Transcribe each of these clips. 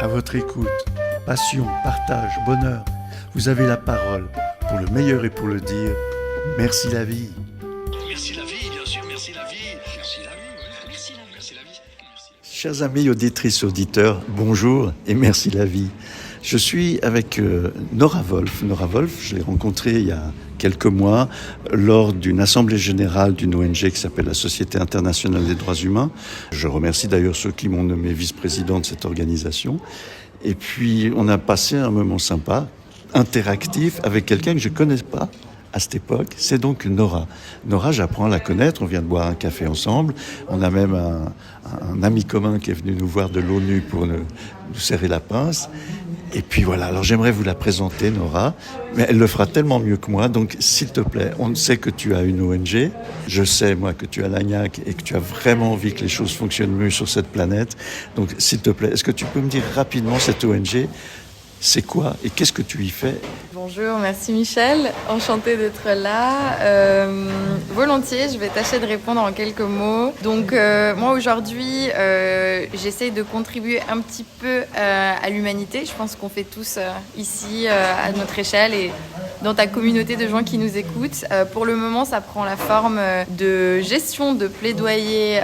à votre écoute. Passion, partage, bonheur. Vous avez la parole pour le meilleur et pour le dire. Merci la vie. Merci la vie, bien sûr, merci la vie. Merci la vie, oui, merci la vie, merci la vie. Merci. Chers amis auditrices, auditeurs, bonjour et merci la vie. Je suis avec Nora Wolf. Nora Wolf, je l'ai rencontrée il y a quelques mois lors d'une assemblée générale d'une ONG qui s'appelle la Société internationale des droits humains. Je remercie d'ailleurs ceux qui m'ont nommé vice-président de cette organisation. Et puis on a passé un moment sympa, interactif, avec quelqu'un que je ne connais pas à cette époque. C'est donc Nora. Nora, j'apprends à la connaître, on vient de boire un café ensemble. On a même un ami commun qui est venu nous voir de l'ONU pour nous serrer la pince. Et puis voilà, alors j'aimerais vous la présenter, Nora, mais elle le fera tellement mieux que moi, donc s'il te plaît, on sait que tu as une ONG, je sais moi que tu as l'ANIAC et que tu as vraiment envie que les choses fonctionnent mieux sur cette planète, donc s'il te plaît, est-ce que tu peux me dire rapidement cette ONG, c'est quoi et qu'est-ce que tu y fais ? Bonjour, merci Michel, enchantée d'être là. Volontiers, je vais tâcher de répondre en quelques mots. Donc moi aujourd'hui, j'essaye de contribuer un petit peu à l'humanité. Je pense qu'on fait tous ici à notre échelle et dans ta communauté de gens qui nous écoutent. Pour le moment, ça prend la forme de gestion de plaidoyer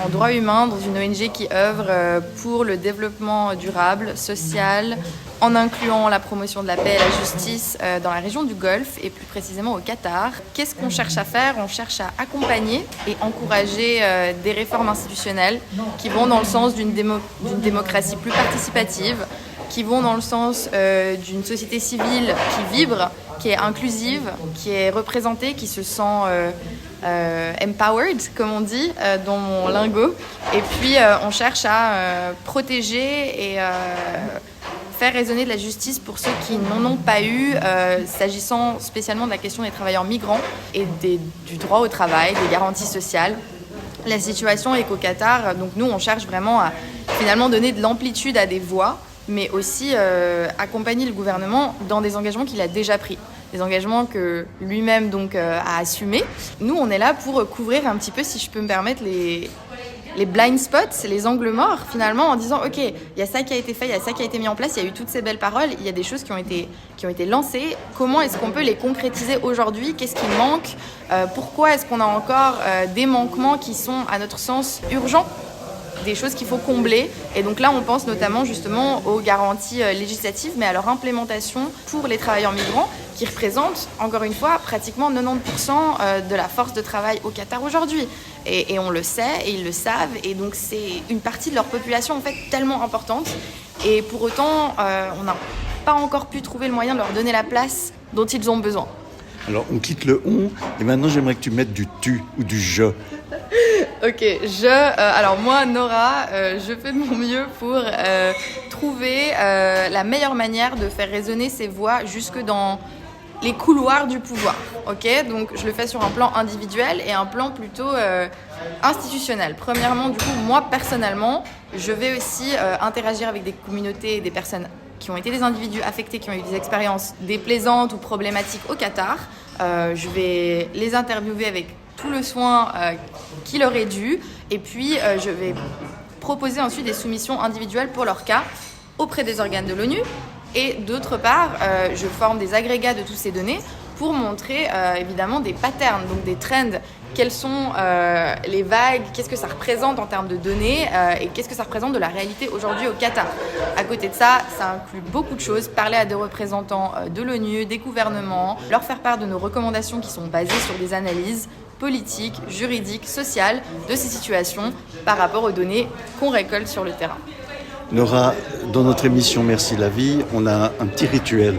en droit humain dans une ONG qui œuvre pour le développement durable, social, en incluant la promotion de la paix et la justice dans la région du Golfe et plus précisément au Qatar. Qu'est-ce qu'on cherche à faire ? On cherche à accompagner et encourager des réformes institutionnelles qui vont dans le sens d'une démocratie plus participative, qui vont dans le sens d'une société civile qui vibre, qui est inclusive, qui est représentée, qui se sent empowered, comme on dit dans mon lingot. Et puis on cherche à protéger et faire résonner de la justice pour ceux qui n'en ont pas eu, s'agissant spécialement de la question des travailleurs migrants et du droit au travail, des garanties sociales. La situation est qu'au Qatar, donc nous on cherche vraiment à finalement donner de l'amplitude à des voix, mais aussi accompagner le gouvernement dans des engagements qu'il a déjà pris. Des engagements que lui-même donc a assumés. Nous on est là pour couvrir un petit peu, si je peux me permettre, les blind spots, les angles morts, finalement, en disant, OK, il y a ça qui a été fait, il y a ça qui a été mis en place, il y a eu toutes ces belles paroles, il y a des choses qui ont été lancées. Comment est-ce qu'on peut les concrétiser aujourd'hui ? Qu'est-ce qui manque ? Pourquoi est-ce qu'on a encore des manquements qui sont, à notre sens, urgents ? Des choses qu'il faut combler. Et donc là, on pense notamment justement aux garanties législatives, mais à leur implémentation pour les travailleurs migrants, qui représentent, encore une fois, pratiquement 90% de la force de travail au Qatar aujourd'hui. Et on le sait, et ils le savent, et donc c'est une partie de leur population en fait tellement importante. Et pour autant, on n'a pas encore pu trouver le moyen de leur donner la place dont ils ont besoin. Alors on quitte le on, et maintenant j'aimerais que tu mettes du tu ou du je. Ok, alors moi, Nora, je fais de mon mieux pour trouver la meilleure manière de faire résonner ces voix jusque dans les couloirs du pouvoir. Ok, donc je le fais sur un plan individuel et un plan plutôt institutionnel. Premièrement, du coup, moi personnellement, je vais aussi interagir avec des communautés et des personnes qui ont été des individus affectés, qui ont eu des expériences déplaisantes ou problématiques au Qatar. Je vais les interviewer avec tout le soin qui leur est dû. Et puis, je vais proposer ensuite des soumissions individuelles pour leur cas auprès des organes de l'ONU. Et d'autre part, je forme des agrégats de toutes ces données pour montrer évidemment des patterns, donc des trends. Quelles sont les vagues, qu'est-ce que ça représente en termes de données et qu'est-ce que ça représente de la réalité aujourd'hui au Qatar. À côté de ça, ça inclut beaucoup de choses, parler à des représentants de l'ONU, des gouvernements, leur faire part de nos recommandations qui sont basées sur des analyses politiques, juridiques, sociales de ces situations par rapport aux données qu'on récolte sur le terrain. Nora, dans notre émission Merci la vie, on a un petit rituel.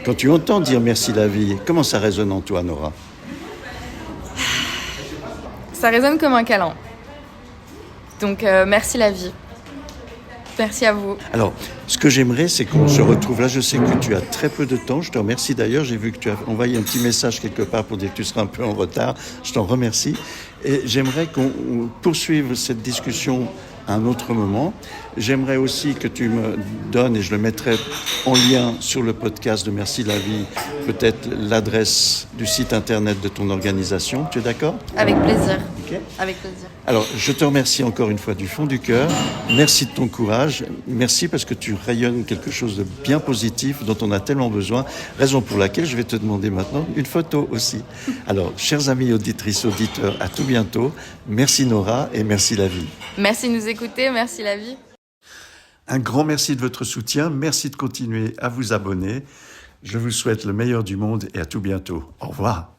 Quand tu entends dire Merci la vie, comment ça résonne en toi, Nora ? Ça résonne comme un câlin. Donc, merci la vie. Merci à vous. Alors, ce que j'aimerais, c'est qu'on se retrouve là. Je sais que tu as très peu de temps. Je te remercie d'ailleurs. J'ai vu que tu as envoyé un petit message quelque part pour dire que tu seras un peu en retard. Je t'en remercie. Et j'aimerais qu'on poursuive cette discussion à un autre moment. J'aimerais aussi que tu me donnes, et je le mettrai en lien sur le podcast de Merci la vie, peut-être l'adresse du site internet de ton organisation. Tu es d'accord ? Avec plaisir. Ok. Ok. Avec plaisir. Alors, je te remercie encore une fois du fond du cœur. Merci de ton courage. Merci parce que tu rayonnes quelque chose de bien positif dont on a tellement besoin. Raison pour laquelle je vais te demander maintenant une photo aussi. Alors, chers amis auditrices, auditeurs, à tout bientôt. Merci Nora et merci la vie. Merci de nous écouter, merci la vie. Un grand merci de votre soutien. Merci de continuer à vous abonner. Je vous souhaite le meilleur du monde et à tout bientôt. Au revoir.